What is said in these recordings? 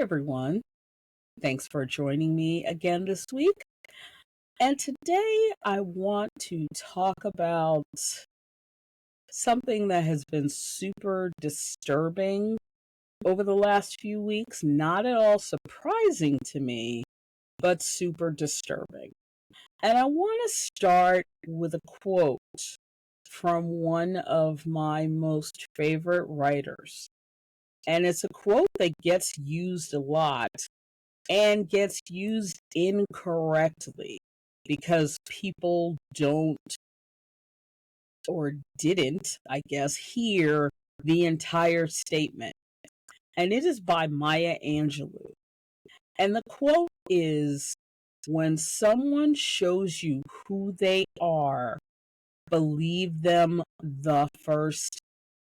everyone. Thanks for joining me again this week. And today I want to talk about something that has been super disturbing over the last few weeks. Not at all surprising to me, but super disturbing. And I want to start with a quote from one of my most favorite writers. And it's a quote that gets used a lot and gets used incorrectly because people don't or didn't, I guess, hear the entire statement. And it is by Maya Angelou. And the quote is, "When someone shows you who they are, believe them the first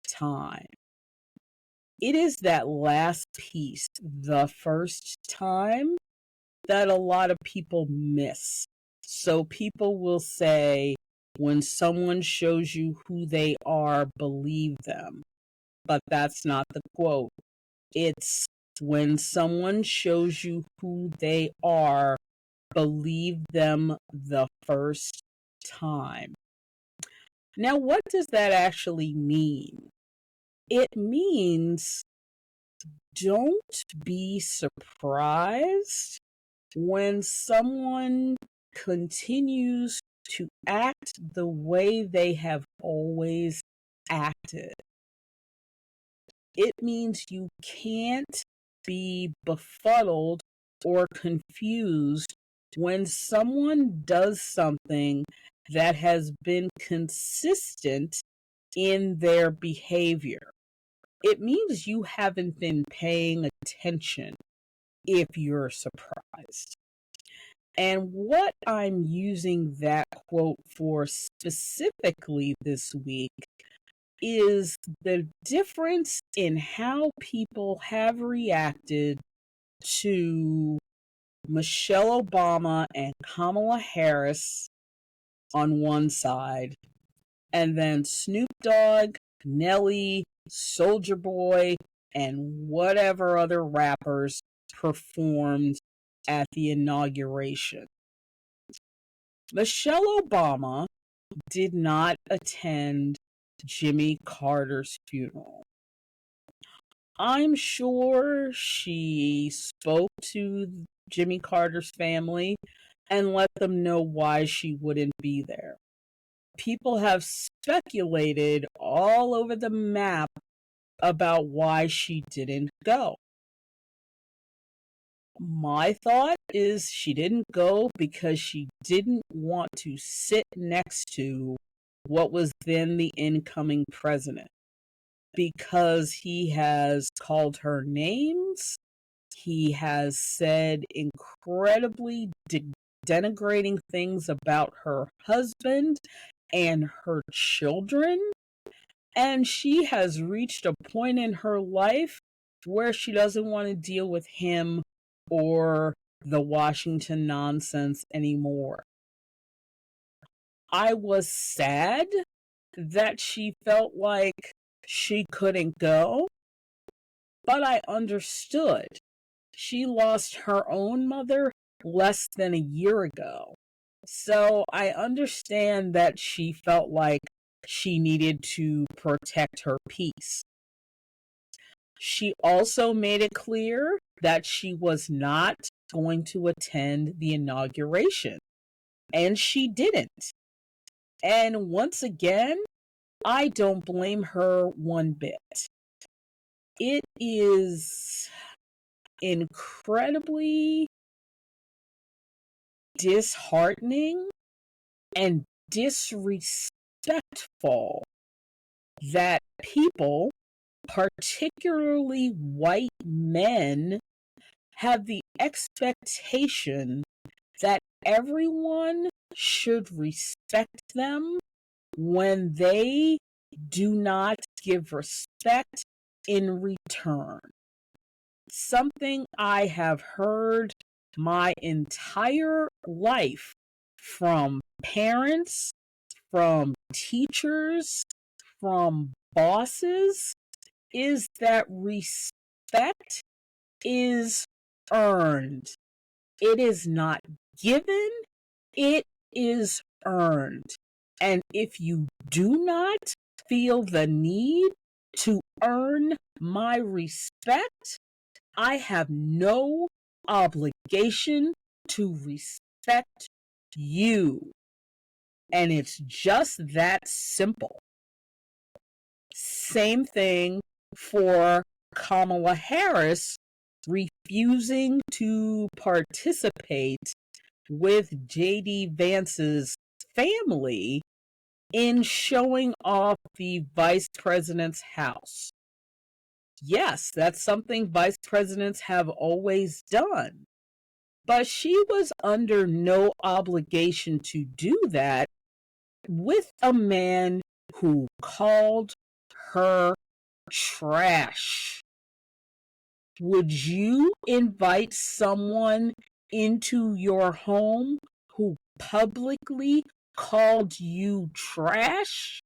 time." It is that last piece, the first time, that a lot of people miss. So people will say, when someone shows you who they are, believe them. But that's not the quote. It's when someone shows you who they are, believe them the first time. Now, what does that actually mean? It means don't be surprised when someone continues to act the way they have always acted. It means you can't be befuddled or confused when someone does something that has been consistent in their behavior. It means you haven't been paying attention if you're surprised. And what I'm using that quote for specifically this week is the difference in how people have reacted to Michelle Obama and Kamala Harris on one side, and then Snoop Dogg, Nelly, Soulja Boy, and whatever other rappers performed at the inauguration. Michelle Obama did not attend Jimmy Carter's funeral. I'm sure she spoke to Jimmy Carter's family and let them know why she wouldn't be there. People have speculated all over the map about why she didn't go. My thought is she didn't go because she didn't want to sit next to what was then the incoming president, because he has called her names, he has said incredibly denigrating things about her husband and her children, and she has reached a point in her life where she doesn't want to deal with him or the Washington nonsense anymore. I was sad that she felt like she couldn't go, but I understood. She lost her own mother less than a year ago. So I understand that she felt like she needed to protect her peace. She also made it clear that she was not going to attend the inauguration, and she didn't. And once again, I don't blame her one bit. It is incredibly disheartening and disrespectful that people, particularly white men, have the expectation that everyone should respect them when they do not give respect in return. Something I have heard my entire life from parents, from teachers, from bosses, is that respect is earned. It is not given, it is earned. And if you do not feel the need to earn my respect, I have no obligation to respect you. And it's just that simple. Same thing for Kamala Harris refusing to participate with J.D. Vance's family in showing off the vice president's house. Yes, that's something vice presidents have always done. But she was under no obligation to do that with a man who called her trash. Would you invite someone into your home who publicly called you trash?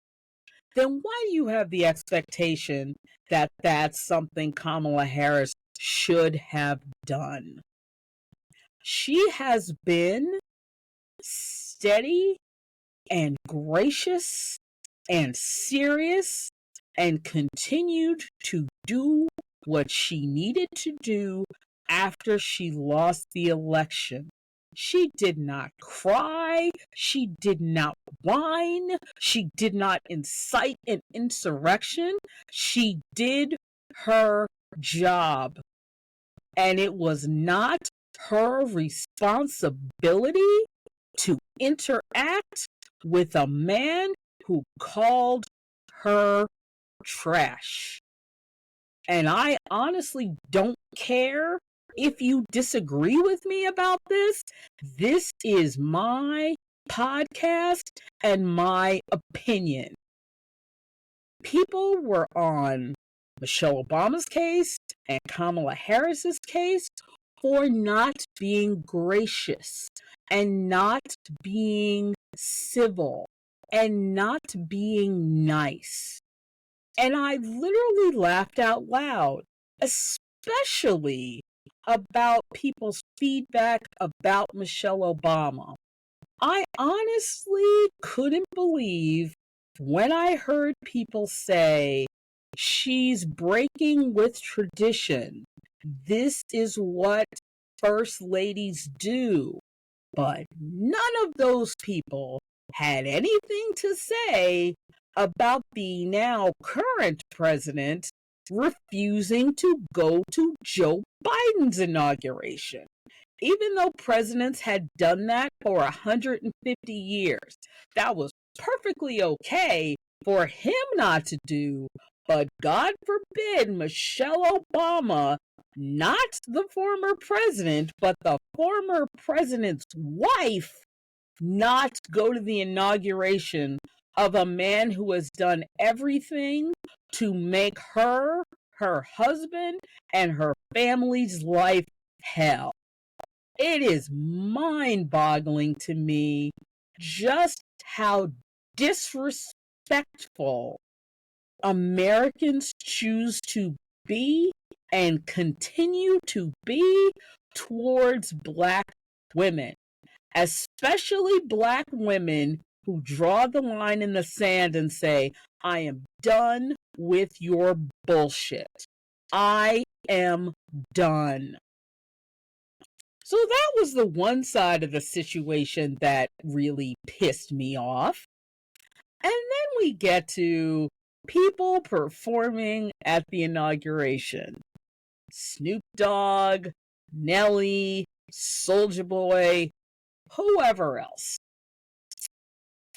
Then why do you have the expectation that that's something Kamala Harris should have done? She has been steady and gracious and serious and continued to do what she needed to do after she lost the election. She did not cry. She did not whine. She did not incite an insurrection. She did her job. And it was not her responsibility to interact with a man who called her trash. And I honestly don't care if you disagree with me about this. This is my podcast and my opinion. People were on Michelle Obama's case and Kamala Harris's case for not being gracious and not being civil and not being nice. And I literally laughed out loud, especially about people's feedback about Michelle Obama. I honestly couldn't believe when I heard people say, she's breaking with tradition. This is what first ladies do. But none of those people had anything to say about the now current president refusing to go to Joe Biden's inauguration. Even though presidents had done that for 150 years, that was perfectly okay for him not to do. But God forbid Michelle Obama, not the former president, but the former president's wife, not go to the inauguration of a man who has done everything to make her, her husband, and her family's life hell. It is mind-boggling to me just how disrespectful Americans choose to be and continue to be towards Black women, especially Black women who draw the line in the sand and say, I am done with your bullshit. I am done. So that was the one side of the situation that really pissed me off. And then we get to people performing at the inauguration. Snoop Dogg, Nelly, Soulja Boy, whoever else.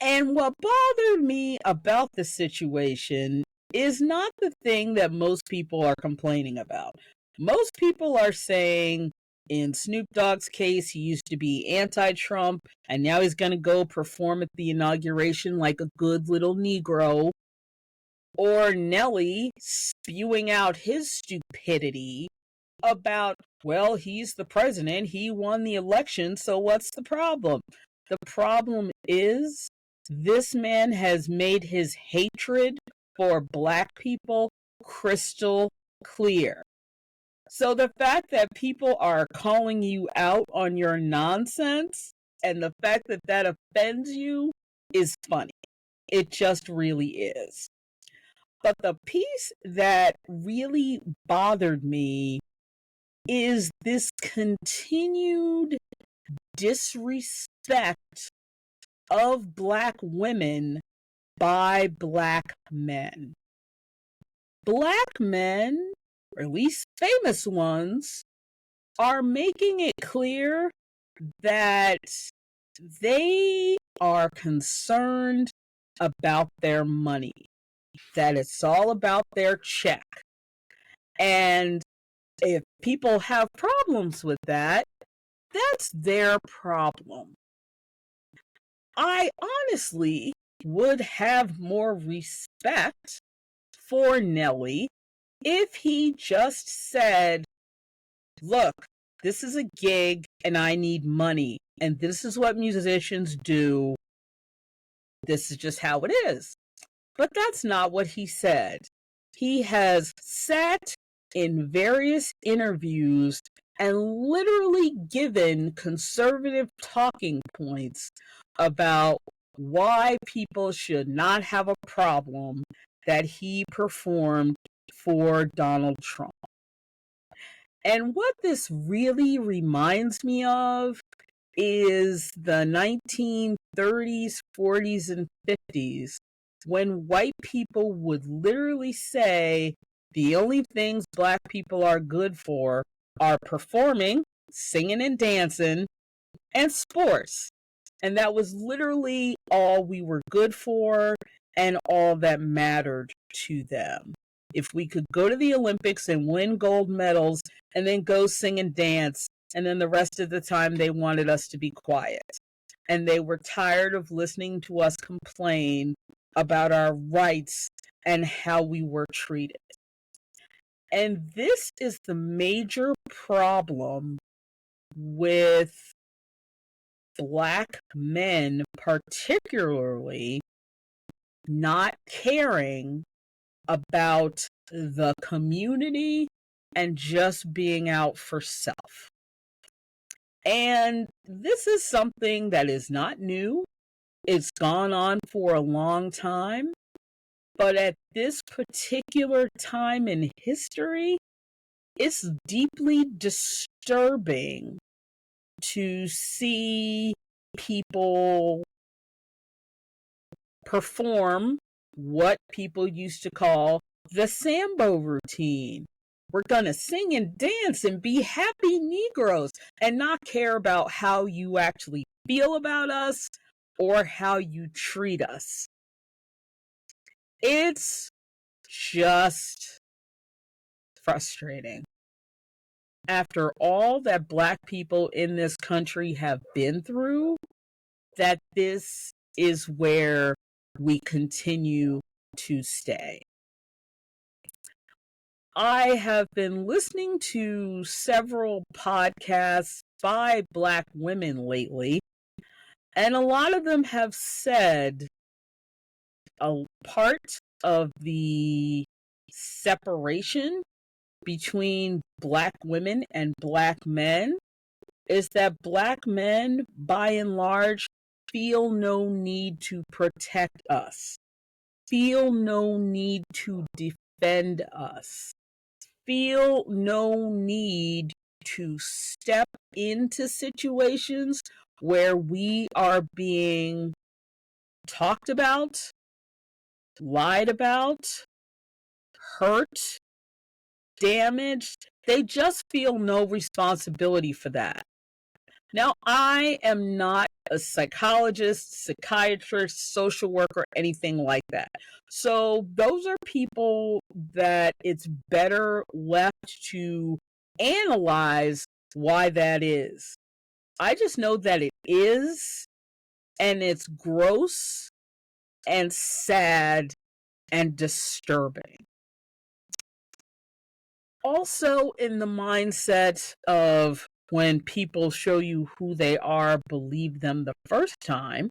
And what bothered me about the situation is not the thing that most people are complaining about. Most people are saying, in Snoop Dogg's case, he used to be anti-Trump, and now he's going to go perform at the inauguration like a good little Negro. Or Nelly spewing out his stupidity about, well, he's the president, he won the election, so what's the problem? The problem is, this man has made his hatred for Black people crystal clear. So the fact that people are calling you out on your nonsense and the fact that that offends you is funny. It just really is. But the piece that really bothered me is this continued disrespect of Black women by Black men. Black men, or at least famous ones, are making it clear that they are concerned about their money, that it's all about their check. And if people have problems with that, that's their problem. I honestly would have more respect for Nelly if he just said, look, this is a gig and I need money, and this is what musicians do. This is just how it is. But that's not what he said. He has sat in various interviews and literally given conservative talking points about why people should not have a problem that he performed for Donald Trump. And what this really reminds me of is the 1930s, 40s, and 50s, when white people would literally say the only things Black people are good for are performing, singing and dancing, and sports. And that was literally all we were good for and all that mattered to them. If we could go to the Olympics and win gold medals and then go sing and dance, and then the rest of the time they wanted us to be quiet. And they were tired of listening to us complain about our rights and how we were treated. And this is the major problem with Black men, particularly not caring about the community and just being out for self. And this is something that is not new. It's gone on for a long time. But at this particular time in history, it's deeply disturbing to see people perform what people used to call the Sambo routine. We're going to sing and dance and be happy Negroes and not care about how you actually feel about us or how you treat us. It's just frustrating. After all that Black people in this country have been through, that this is where we continue to stay. I have been listening to several podcasts by Black women lately, and a lot of them have said a part of the separation between Black women and Black men is that Black men, by and large, feel no need to protect us, feel no need to defend us, feel no need to step into situations where we are being talked about, lied about, hurt, damaged. They just feel no responsibility for that. Now, I am not a psychologist, psychiatrist, social worker, anything like that. So those are people that it's better left to analyze why that is. I just know that it is, and it's gross and sad and disturbing. Also, in the mindset of when people show you who they are, believe them the first time,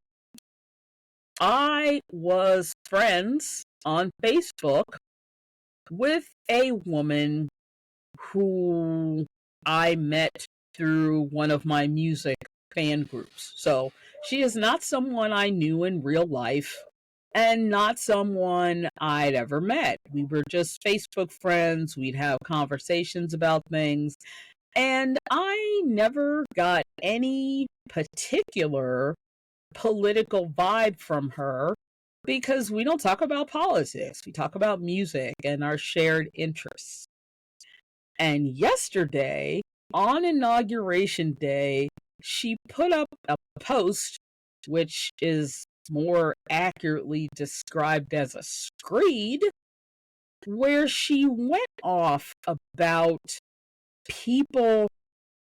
I was friends on Facebook with a woman who I met through one of my music fan groups. So she is not someone I knew in real life and not someone I'd ever met. We were just Facebook friends. We'd have conversations about things. And I never got any particular political vibe from her because we don't talk about politics. We talk about music and our shared interests. And yesterday, on Inauguration Day, she put up a post, which is more accurately described as a screed, where she went off about people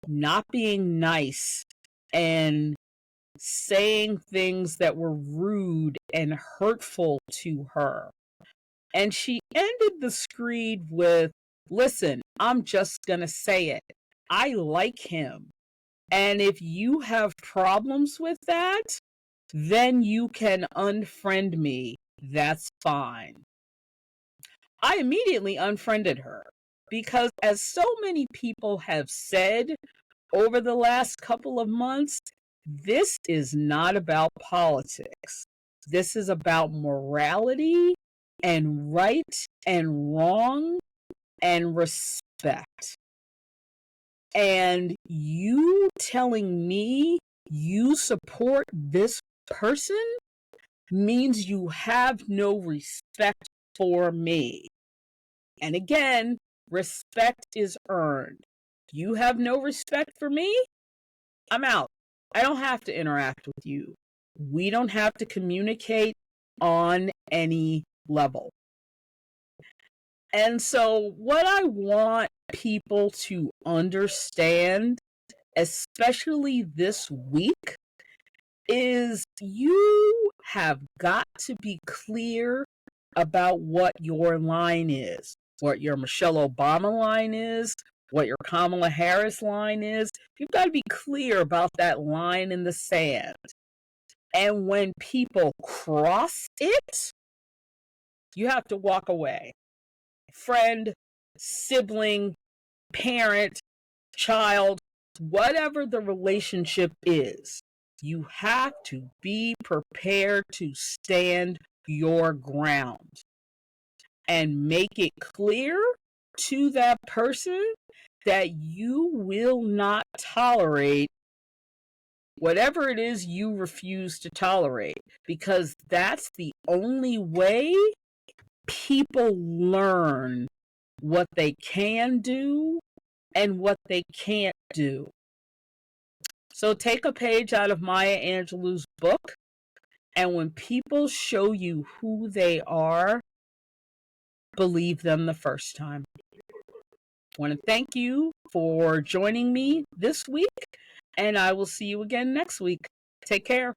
not being nice and saying things that were rude and hurtful to her. And she ended the screed with, listen, I'm just going to say it. I like him. And if you have problems with that, then you can unfriend me. That's fine. I immediately unfriended her because, as so many people have said over the last couple of months, this is not about politics. This is about morality and right and wrong and respect. And you telling me you support this person means you have no respect for me. And again, respect is earned. You have no respect for me? I'm out. I don't have to interact with you. We don't have to communicate on any level. And so, what I want people to understand, especially this week, is you have got to be clear about what your line is, what your Michelle Obama line is, what your Kamala Harris line is. You've got to be clear about that line in the sand. And when people cross it, you have to walk away. Friend, sibling, parent, child, whatever the relationship is, you have to be prepared to stand your ground and make it clear to that person that you will not tolerate whatever it is you refuse to tolerate, because that's the only way people learn what they can do and what they can't do. So take a page out of Maya Angelou's book, and when people show you who they are, believe them the first time. I want to thank you for joining me this week, and I will see you again next week. Take care.